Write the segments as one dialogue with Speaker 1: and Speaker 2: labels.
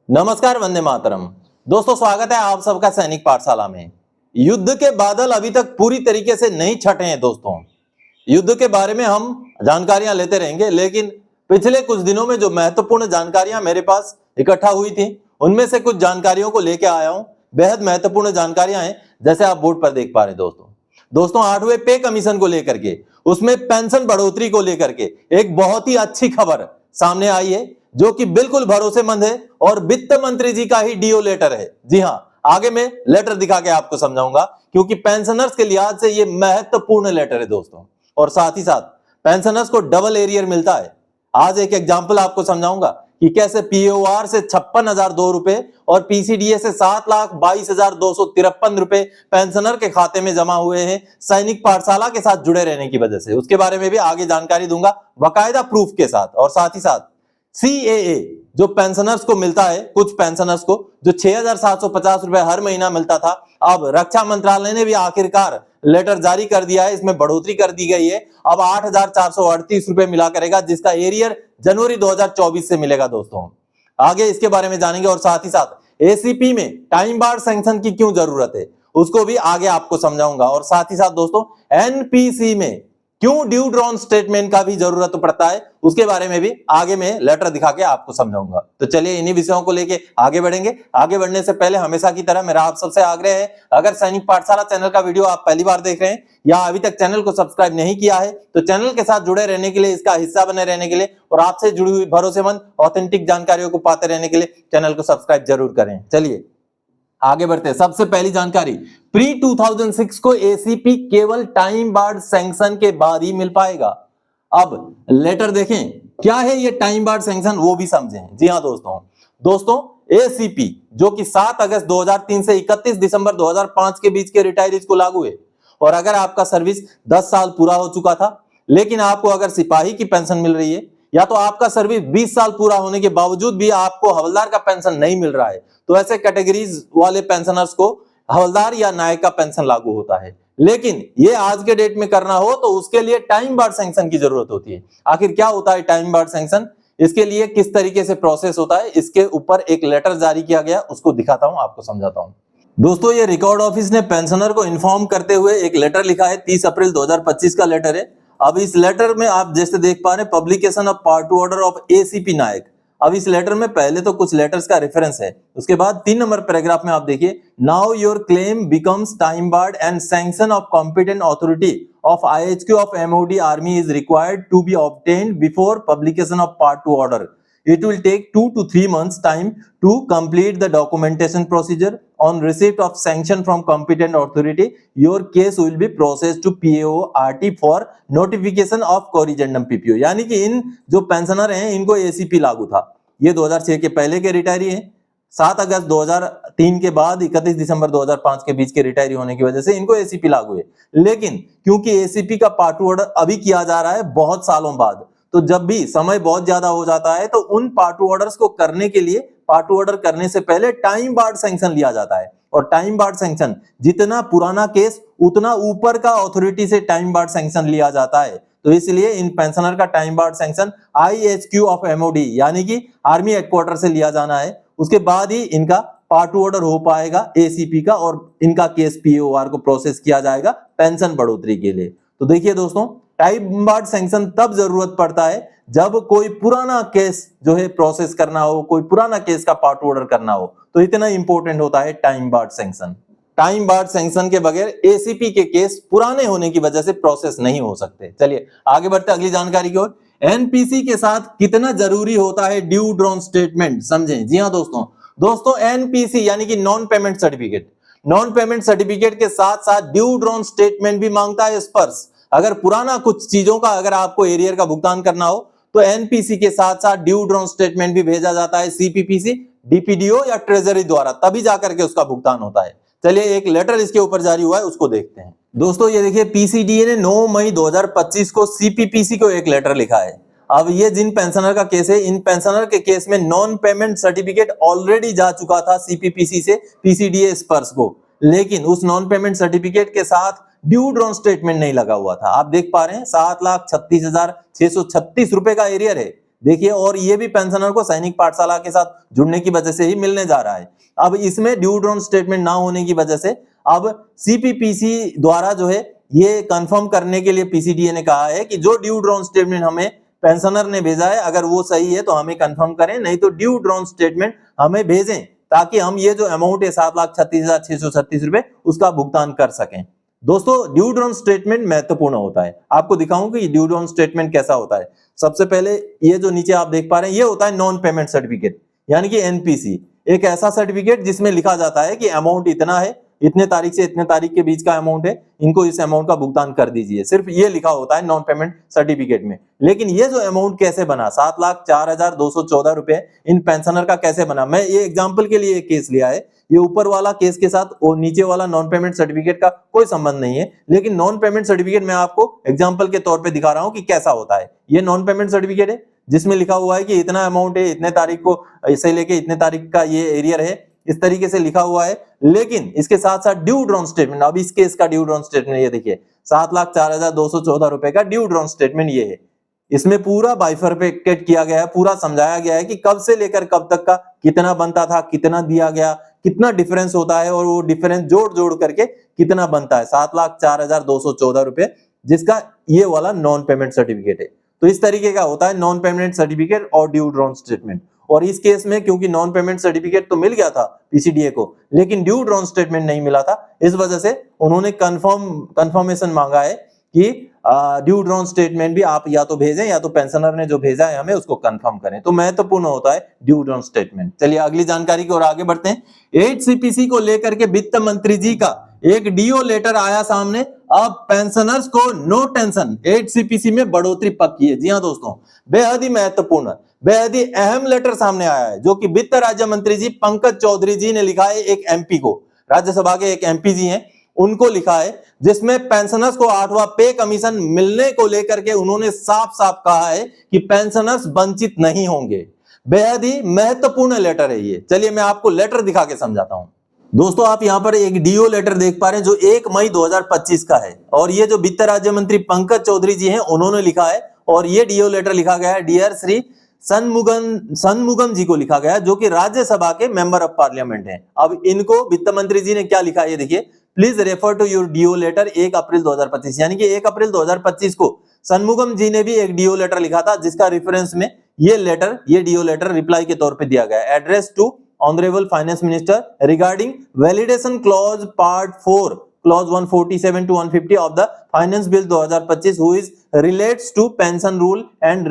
Speaker 1: नमस्कार, वंदे मातरम। दोस्तों, स्वागत है आप सबका सैनिक पाठशाला में। युद्ध के बादल अभी तक पूरी तरीके से नहीं छटे हैं दोस्तों। युद्ध के बारे में हम जानकारियां लेते रहेंगे, लेकिन पिछले कुछ दिनों में जो महत्वपूर्ण जानकारियां मेरे पास इकट्ठा हुई थी, उनमें से कुछ जानकारियों को लेकर आया हूं। बेहद महत्वपूर्ण जानकारियां हैं, जैसे आप बोर्ड पर देख पा रहे हैं दोस्तों 8वें पे कमीशन को लेकर के, उसमें पेंशन बढ़ोतरी को लेकर के एक बहुत ही अच्छी खबर सामने आई है, जो कि बिल्कुल भरोसेमंद है और वित्त मंत्री जी का ही डीओ लेटर है। जी हां, आगे मैं लेटर दिखा के आपको समझाऊंगा, क्योंकि पेंशनर्स के लिहाज से यह महत्वपूर्ण लेटर है दोस्तों। और साथ ही साथ पेंशनर्स को डबल एरियर मिलता है। आज एक एग्जांपल आपको समझाऊंगा कि कैसे पीओआर से 56,002 रुपए और पीसीडीए से 7,22,253 रुपए पेंशनर के खाते में जमा हुए हैं, सैनिक पाठशाला के साथ जुड़े रहने की वजह से। उसके बारे में भी आगे जानकारी दूंगा बाकायदा प्रूफ के साथ। और साथ ही साथ सीएए जो पेंशनर्स को मिलता है, कुछ पेंशनर्स को जो 6,750 रुपए हर महीना मिलता था, अब रक्षा मंत्रालय ने भी आखिरकार लेटर जारी कर दिया है, इसमें बढ़ोतरी कर दी गई है। अब 8,438 रुपए मिला करेगा, जिसका एरियर जनवरी 2024 से मिलेगा दोस्तों। आगे इसके बारे में जानेंगे। और साथ ही साथ एसीपी में टाइम बार सैंक्शन की क्यों जरूरत है, उसको भी आगे आपको समझाऊंगा। और साथ ही साथ दोस्तों एनपीसी में क्यों ड्यू ड्रॉन स्टेटमेंट का भी जरूरत पड़ता है, उसके बारे में भी आगे मैं लेटर दिखा के आपको समझाऊंगा। तो चलिए इन्हीं विषयों को लेके आगे बढ़ेंगे। आगे बढ़ने से पहले हमेशा की तरह मेरा आप सबसे आग्रह है, अगर सैनिक पाठशाला चैनल का वीडियो आप पहली बार देख रहे हैं या अभी तक चैनल को सब्सक्राइब नहीं किया है, तो चैनल के साथ जुड़े रहने के लिए, इसका हिस्सा बने रहने के लिए और आपसे जुड़ी हुई भरोसेमंद ऑथेंटिक जानकारियों को पाते रहने के लिए चैनल को सब्सक्राइब जरूर करें। चलिए आगे बढ़ते हैं। सबसे पहली जानकारी, प्री 2006 को एसीपी केवल टाइम बार्ड सैंक्शन के बाद ही मिल पाएगा। अब लेटर देखें, क्या है ये टाइम बार्ड सैंक्शन, वो भी समझें। जी हां दोस्तों एसीपी जो कि 7 अगस्त 2003 से 31 दिसंबर 2005 के बीच के रिटायरीज को लागू है। और अगर आपका सर्विस 10 साल पूरा हो चुका था, लेकिन आपको अगर सिपाही की पेंशन मिल रही है, या तो आपका सर्विस 20 साल पूरा होने के बावजूद भी आपको हवलदार का पेंशन नहीं मिल रहा है, तो ऐसे कैटेगरीज वाले पेंशनर्स को हवलदार या नायक का पेंशन लागू होता है। लेकिन ये आज के डेट में करना हो तो उसके लिए टाइम बार्ड सैंक्शन की जरूरत होती है। आखिर क्या होता है टाइम बार्ड सैंक्शन, इसके लिए किस तरीके से प्रोसेस होता है, इसके ऊपर एक लेटर जारी किया गया, उसको दिखाता हूं, आपको समझाता हूं। दोस्तों ये रिकॉर्ड ऑफिस ने पेंशनर को इन्फॉर्म करते हुए एक लेटर लिखा है, 30 अप्रैल 2025 का लेटर है। अब इस लेटर में आप जैसे देख पा रहे हैं, publication of part two order of ACP Nayak. अब इस लेटर में पहले तो कुछ लेटर्स का रेफरेंस है, उसके बाद 3 नंबर पैराग्राफ में आप देखिए, now your claim becomes time barred and sanction of competent authority of IHQ of MOD army is required to be obtained before publication of part two order. It will take 2 to 3 months time to complete the documentation procedure. On receipt of sanction from competent authority, your case will be processed to PAO-RT for notification of corrigendum PPO. यानी कि इन जो pensioner हैं, इनको ACP लागू था। ये 2006 के पहले के रिटायरी हैं, 7 अगस्त 2003 के बाद 31 दिसंबर 2005 के बीच के रिटायरी होने की वजह से इनको एसीपी लागू है। लेकिन क्योंकि एसीपी का पार्ट टू ऑर्डर अभी किया जा रहा है बहुत सालों बाद, तो जब भी समय बहुत ज्यादा हो जाता है तो उन पार्ट टू ऑर्डर्स को करने के लिए, पार्ट टू ऑर्डर करने से पहले टाइम बार्ड सैंक्शन लिया जाता है। और टाइम बार्ड सैंक्शन जितना पुराना केस उतना ऊपर का अथॉरिटी से टाइम बार्ड सैंक्शन लिया जाता है। तो इसलिए इन पेंशनर का time barred sanction IHQ of MOD यानी कि आर्मी हेडक्वार्टर से लिया जाना है। उसके बाद ही इनका पार्ट टू ऑर्डर हो पाएगा एसीपी का, और इनका केस पीओआर को प्रोसेस किया जाएगा पेंशन बढ़ोतरी के लिए। तो देखिए दोस्तों, टाइम बार्ड सैंक्शन तब जरूरत पड़ता है जब कोई पुराना केस जो है प्रोसेस करना हो, कोई पुराना केस का पार्ट ऑर्डर करना हो, तो इतना इंपॉर्टेंट होता है time barred sanction. Time barred sanction के बगैर एसीपी के केस पुराने होने की वजह से प्रोसेस नहीं हो सकते। चलिए आगे बढ़ते अगली जानकारी की ओर। एनपीसी के साथ कितना जरूरी होता है ड्यू ड्रॉन स्टेटमेंट, समझें। जी हां दोस्तों एनपीसी यानी कि non payment certificate, non payment certificate के साथ साथ ड्यू ड्रॉन स्टेटमेंट भी मांगता है स्पर्श। अगर पुराना कुछ चीजों का अगर आपको एरियर का भुगतान करना हो तो एनपीसी के साथ साथ ड्यू ड्रॉन स्टेटमेंट भी भेजा जाता है सीपीपीसी, डीपीडीओ या ट्रेजरी द्वारा, तभी जाकर के उसका भुगतान होता है। चलिए एक लेटर इसके ऊपर जारी हुआ है, उसको देखते हैं। दोस्तों ये देखिए, पीसीडीए ने 9 मई 2025 को सीपीपीसी को एक लेटर लिखा है। अब ये जिन पेंशनर का केस है, इन पेंशनर के केस में नॉन पेमेंट सर्टिफिकेट ऑलरेडी जा चुका था सीपीपीसी से पीसीडीए स्पर्श को, लेकिन उस नॉन पेमेंट सर्टिफिकेट के साथ ड्यू ड्रॉन स्टेटमेंट नहीं लगा हुआ था। आप देख पा रहे हैं 7,36,636 रुपए का एरियर है, देखिए, और ये भी पेंशनर को सैनिक पाठशाला के साथ जुड़ने की वजह से ही मिलने जा रहा है। अब इसमें ड्यू ड्रॉन स्टेटमेंट ना होने की वजह से अब सीपीपीसी द्वारा जो है ये कंफर्म करने के लिए पीसीडीए ने कहा है कि जो ड्यू ड्रॉन स्टेटमेंट हमें पेंशनर ने भेजा है, अगर वो सही है तो हमें कंफर्म करें, नहीं तो ड्यू ड्रॉन स्टेटमेंट हमें भेजें, ताकि हम ये जो अमाउंट है 7,36,636 रुपए उसका भुगतान कर सकें। दोस्तों, ड्यू ड्रॉन स्टेटमेंट महत्वपूर्ण होता है। आपको दिखाऊं कि ड्यू ड्रॉन स्टेटमेंट कैसा होता है। सबसे पहले ये जो नीचे आप देख पा रहे हैं, ये होता है नॉन पेमेंट सर्टिफिकेट, यानी कि एनपीसी। एक ऐसा सर्टिफिकेट जिसमें लिखा जाता है कि अमाउंट इतना है, इतने तारीख से इतने तारीख के बीच का अमाउंट है, इनको इस अमाउंट का भुगतान कर दीजिए। सिर्फ ये लिखा होता है नॉन पेमेंट सर्टिफिकेट में। लेकिन ये जो अमाउंट कैसे बना, 7,04,214 रुपए इन पेंशनर का कैसे बना, मैं ये एग्जांपल के लिए एक केस लिया है। ये ऊपर वाला केस के साथ और नीचे वाला नॉन पेमेंट सर्टिफिकेट का कोई संबंध नहीं है, लेकिन नॉन पेमेंट सर्टिफिकेट मैं आपको एग्जांपल के तौर पे दिखा रहा हूं कि कैसा होता है। ये नॉन पेमेंट सर्टिफिकेट है जिसमें लिखा हुआ है कि इतना अमाउंट है, इतने तारीख को इसे लेके इतने तारीख का ये एरियर है, इस तरीके से लिखा हुआ है। लेकिन इसके साथ साथ ड्यू ड्रॉन स्टेटमेंट, अब इस केस का ड्यू ड्रॉन स्टेटमेंट ये देखिए, 7,04,214 रुपए का ड्यू ड्रॉन स्टेटमेंट ये है। इसमें पूरा बाइफरकेट किया गया है, पूरा समझाया गया है कि कब से लेकर कब तक का कितना बनता था, कितना दिया गया, कितना डिफरेंस होता है और वो डिफरेंस जोड़ जोड़ करके कितना बनता है, 7,04,214 रुपए, जिसका ये वाला नॉन पेमेंट सर्टिफिकेट है। तो इस तरीके का होता है नॉन पेमेंट सर्टिफिकेट और ड्यू ड्रॉन स्टेटमेंट। और इस केस में क्योंकि नॉन पेमेंट सर्टिफिकेट तो मिल गया था पीसीडीए को, लेकिन ड्यू ड्रॉन स्टेटमेंट नहीं मिला था, इस वजह से उन्होंने कंफर्मेशन मांगा है कि ड्यू ड्रॉन स्टेटमेंट भी आप या तो भेजें या तो पेंशनर ने जो भेजा है हमें उसको कंफर्म करें। तो महत्वपूर्ण होता है ड्यू ड्रॉन स्टेटमेंट। चलिए अगली जानकारी की ओर आगे बढ़ते हैं। 8 सीपीसी को लेकर के वित्त मंत्री जी का एक डीओ लेटर आया सामने। अब पेंशनर्स को नो टेंशन, 8 सीपीसी में बढ़ोतरी पक्की है। जी हां दोस्तों, बेहद ही महत्वपूर्ण, बेहद ही अहम लेटर सामने आया है, जो कि वित्त राज्य मंत्री जी पंकज चौधरी जी ने लिखा है एक एमपी को, राज्यसभा के एक एमपी जी हैं, उनको लिखा है, जिसमें पेंशनर्स को 8वां पे कमीशन मिलने को लेकर के उन्होंने साफ साफ कहा है कि पेंशनर्स वंचित नहीं होंगे। बेहद ही महत्वपूर्ण लेटर है ये। चलिए मैं आपको लेटर दिखा के समझाता हूं। दोस्तों, आप यहां पर एक डीओ लेटर देख पा रहे हैं जो 1 मई 2025 का है, और ये जो वित्त राज्य मंत्री पंकज चौधरी जी हैं उन्होंने लिखा है। और ये डीओ लेटर लिखा गया है डियर श्री सनमुगम जी को लिखा गया, जो कि राज्यसभा के मेंबर ऑफ पार्लियामेंट हैं। अब इनको वित्त मंत्री जी ने क्या लिखा है, ये देखिए, please refer to your DO letter 1 April 2025, यानी कि 1 अप्रैल 2025 को सनमुगम जी ने भी एक डीओ लेटर लिखा था, जिसका रेफरेंस में ये डीओ लेटर रिप्लाई के तौर पे दिया गया है। Address to honourable finance minister regarding validation clause part 4 clause 147 to 150 of the finance bill 2025 who is relates to pension rule and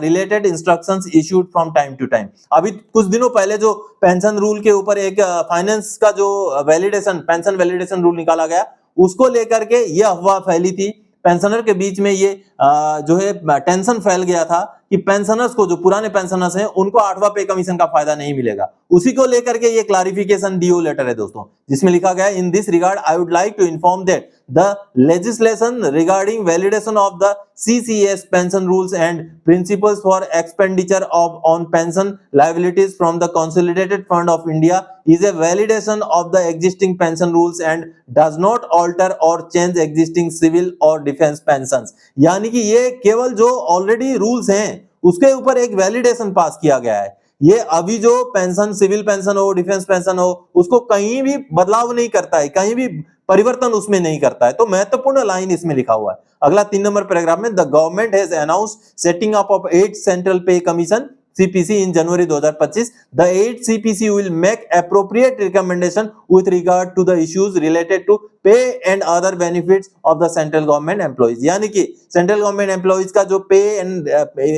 Speaker 1: related instructions issued from time to time। अभी कुछ दिनों पहले जो पेंशन रूल के ऊपर एक finance का जो पेंशन वैलिडेशन रूल निकाला गया, उसको लेकर के ये अफवाह फैली थी पेंशनर के बीच में, ये जो है टेंशन फैल गया था कि पेंशनर्स को, जो पुराने पेंशनर्स हैं, उनको 8वां पे कमीशन का फायदा नहीं मिलेगा। उसी को लेकर के ये क्लैरिफिकेशन डीओ लेटर है दोस्तों, जिसमें लिखा गया है, in this regard I would like to inform that the legislation regarding validation of the CCS pension rules and principles for expenditure on pension liabilities from the Consolidated Fund of India is a validation of the existing pension rules and does not alter or change existing civil or defense pensions। यानी कि ये केवल जो already rules हैं उसके ऊपर एक validation पास किया गया है। ये अभी जो पेंशन, सिविल पेंशन हो, डिफेंस पेंशन हो, उसको कहीं भी बदलाव नहीं करता है, कहीं भी परिवर्तन उसमें नहीं करता है। तो महत्वपूर्ण लाइन इसमें लिखा हुआ है। अगला 3 नंबर पैराग्राफ में, the government has announced setting up of 8 central पे commission CPC in January 2025. The 8 CPC will make appropriate recommendation with regard to the issues related to pay and other benefits of the central government employees। यानी कि central government employees का जो पे and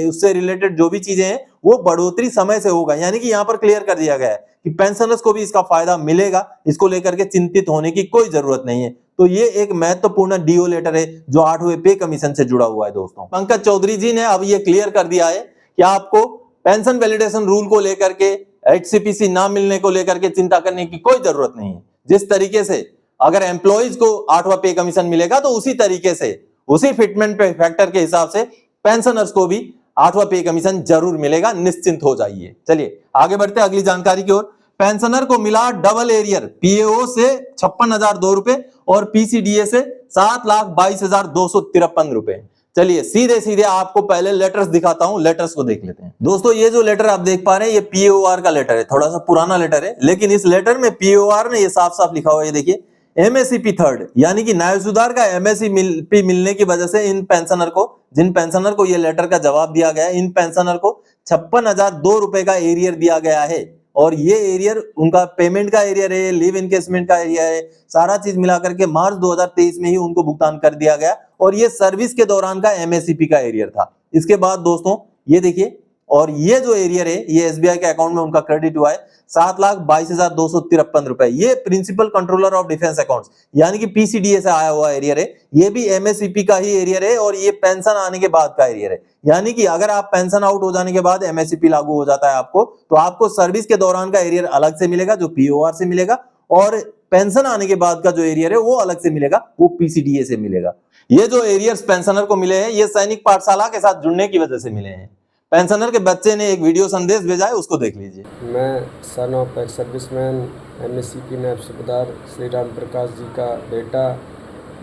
Speaker 1: उससे related जो भी चीजें हैं वो बढ़ोतरी समय से होगा। यानी कि यहाँ पर क्लियर कर दिया गया है कि पेंशनर्स को भी इसका फायदा मिलेगा, इसको लेकर के चिंतित होने की कोई जरूरत नहीं है। तो ये एक महत्वपूर्ण डीओ लेटर है जो 8वें पे कमीशन से जुड़ा हुआ है दोस्तों। पंकज चौधरी जी ने अब ये क्लियर कर दिया है कि आपको पेंशन वैलिडेशन रूल को लेकर के, 8 सीपीसी ना मिलने को लेकर के चिंता करने की कोई जरूरत नहीं है। जिस तरीके से अगर एम्प्लॉइज को 8वां पे कमीशन मिलेगा, तो उसी तरीके से, उसी फिटमेंट पे फैक्टर के हिसाब से पेंशनर्स को भी 8वां पे कमीशन जरूर मिलेगा, निश्चिंत हो जाइए। चलिए आगे बढ़ते हैं अगली जानकारी की ओर। पेंशनर को मिला डबल एरियर, पीएओ से 56,002 रुपए और पीसीडीए से 7,22,253 रुपए। चलिए सीधे सीधे आपको पहले लेटर्स दिखाता हूं, लेटर्स को देख लेते हैं। दोस्तों ये जो लेटर आप देख पा रहे हैं ये पीओआर का लेटर है, थोड़ा सा पुराना लेटर है, लेकिन इस लेटर में पीओआर ने ये साफ साफ लिखा हुआ है, ये देखिए एमएससीपी थर्ड यानी कि न्याय सुधार का एमएससीपी मिलने की वजह से इन पेंशनर को, जिन पेंशनर को ये लेटर का जवाब दिया गया है, इन पेंशनर को 56,002 रुपए का एरियर दिया गया है। और ये एरियर उनका पेमेंट का एरियर है, लीव इनकेसमेंट का एरियर है, सारा चीज मिलाकर के मार्च 2023 में ही उनको भुगतान कर दिया गया और ये सर्विस के दौरान का एमएससीपी का एरियर था। इसके बाद दोस्तों ये देखिए, और ये जो एरियर है ये एसबीआई के अकाउंट में उनका क्रेडिट हुआ है 7,22,253 रुपए। ये principal controller of defence accounts यानी कि पीसीडीए से आया हुआ एरियर है, ये भी एमएससीपी का ही एरियर है और ये पेंशन आने के बाद का एरियर है। यानी कि अगर आप पेंशन आउट हो जाने के बाद एमएससीपी लागू हो जाता है आपको, तो आपको सर्विस के दौरान का एरियर अलग से मिलेगा जो पीओआर से मिलेगा, और पेंशन आने के बाद का जो एरियर है वो अलग से मिलेगा, वो पीसीडीए से मिलेगा। ये जो एरियर्स पेंशनर को मिले हैं ये सैनिक पाठशाला के साथ जुड़ने की वजह से मिले हैं। पेंशनर के बच्चे ने एक वीडियो संदेश भेजा है, उसको देख लीजिए।
Speaker 2: मैं son of ex serviceman MSCP नायब सूबेदार श्री राम प्रकाश जी का बेटा,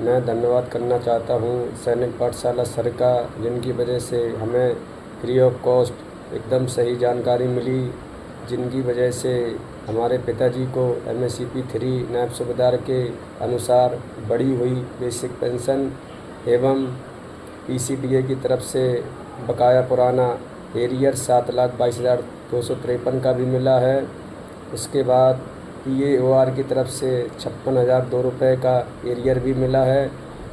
Speaker 2: मैं धन्यवाद करना चाहता हूँ सैनिक पाठशाला सर का, जिनकी वजह से हमें फ्री ऑफ कॉस्ट एकदम सही जानकारी मिली, जिनकी वजह से हमारे पिताजी को एमएससीपी 3 नायब सूबेदार के अनुसार बढ़ी हुई बेसिक पेंशन एवं पीसीडीए की तरफ से बकाया पुराना एरियर 7,22,253 का भी मिला है। उसके बाद पीएओआर की तरफ से 56,002 रुपये का एरियर भी मिला है।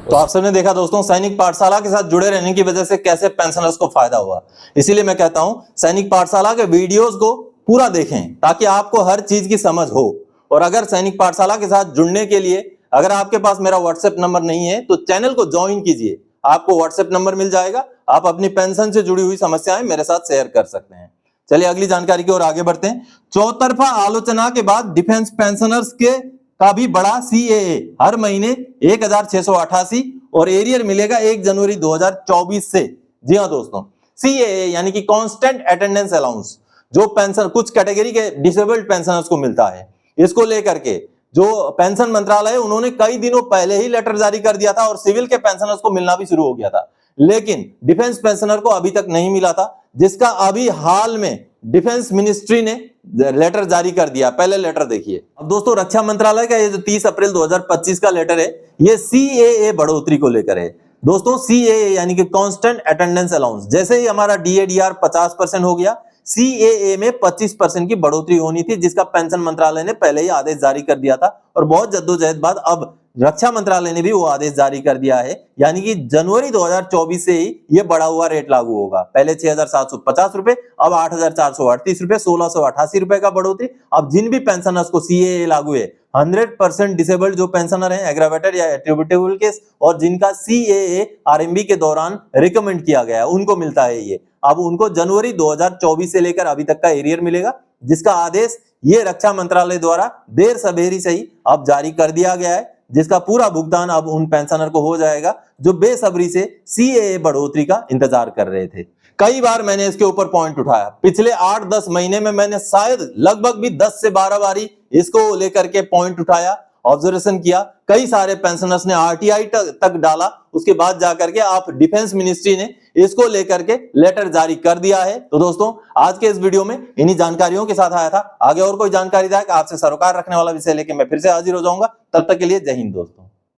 Speaker 1: तो आप सबने देखा दोस्तों सैनिक पाठशाला के साथ जुड़े रहने की वजह से कैसे पेंशनर्स को फायदा हुआ। इसीलिए मैं कहता हूं सैनिक पाठशाला के वीडियोस को पूरा देखें ताकि आपको हर चीज की समझ हो। और अगर सैनिक पाठशाला के साथ जुड़ने के लिए अगर आपके पास मेरा व्हाट्सएप नंबर नहीं है तो चैनल को ज्वाइन कीजिए, आपको व्हाट्सएप नंबर मिल जाएगा, आप अपनी पेंशन से जुड़ी हुई समस्याएं मेरे साथ शेयर कर सकते हैं। चलिए अगली जानकारी की ओर आगे बढ़ते हैं। चौतरफा आलोचना के बाद डिफेंस पेंशनर्स के का भी बड़ा सीएए, हर महीने 1,688 और एरियर मिलेगा 1 जनवरी 2024 से। जी हाँ दोस्तों, सीएए यानी कि कांस्टेंट अटेंडेंस अलाउंस, जो पेंशन कुछ कैटेगरी के डिसेबल्ड पेंशनर्स को मिलता है, इसको लेकर के जो पेंशन मंत्रालय है उन्होंने कई दिनों पहले ही लेटर जारी कर दिया था और सिविल के पेंशनर्स को मिलना भी शुरू हो गया था, लेकिन डिफेंस पेंशनर को अभी तक नहीं मिला था, जिसका अभी हाल में डिफेंस मिनिस्ट्री ने लेटर जारी कर दिया। पहले लेटर देखिए। अब दोस्तों रक्षा मंत्रालय का ये जो 30 अप्रैल 2025 का लेटर है ये सीएए बढ़ोतरी को लेकर है। दोस्तों सीएए यानी कि कांस्टेंट अटेंडेंस अलाउंस, जैसे ही हमारा डीएडीआर 50% हो गया, सीएए में 25% की बढ़ोतरी होनी थी, जिसका पेंशन मंत्रालय ने पहले ही आदेश जारी कर दिया था और बहुत जद्दोजहद बाद अब रक्षा मंत्रालय ने भी वो आदेश जारी कर दिया है। यानी कि जनवरी 2024 से ही ये बढ़ा हुआ रेट लागू होगा। पहले 6,750 रुपए, अब 8,438 रुपए, 1,688 रुपए का बढ़ोतरी। अब जिन भी पेंशनर्स को सीएए लागू है, 100% डिसेबल्ड जो पेंशनर हैं, एग्रावेटेड या एट्रीब्यूटेबल केस, और जिनका सीएए आरएमबी के दौरान रिकमेंड किया गया है, उनको मिलता है ये। अब उनको जनवरी 2024 से लेकर अभी तक का एरियर मिलेगा, जिसका आदेश ये रक्षा मंत्रालय द्वारा देर सवेरी से ही अब जारी कर दिया गया है, जिसका पूरा भुगतान अब उन पेंशनर को हो जाएगा जो बेसब्री से सीएए बढ़ोतरी का इंतजार कर रहे थे। कई बार मैंने इसके ऊपर पॉइंट उठाया, पिछले 8-10 महीने में मैंने शायद लगभग भी 10 से 12 बारी इसको लेकर के पॉइंट उठाया, ऑब्जर्वेशन किया। कई सारे पेंशनर्स ने आरटीआई तक डाला, उसके बाद जाकर के आप डिफेंस मिनिस्ट्री ने इसको लेकर के लेटर जारी कर दिया है। तो दोस्तों आज के इस वीडियो में इन्हीं जानकारियों के साथ आया था। आगे और कोई जानकारी आपसे सरोकार रखने वाला विषय लेके मैं फिर से हाजिर हो जाऊंगा। तब तक के लिए जय हिंद दोस्तों।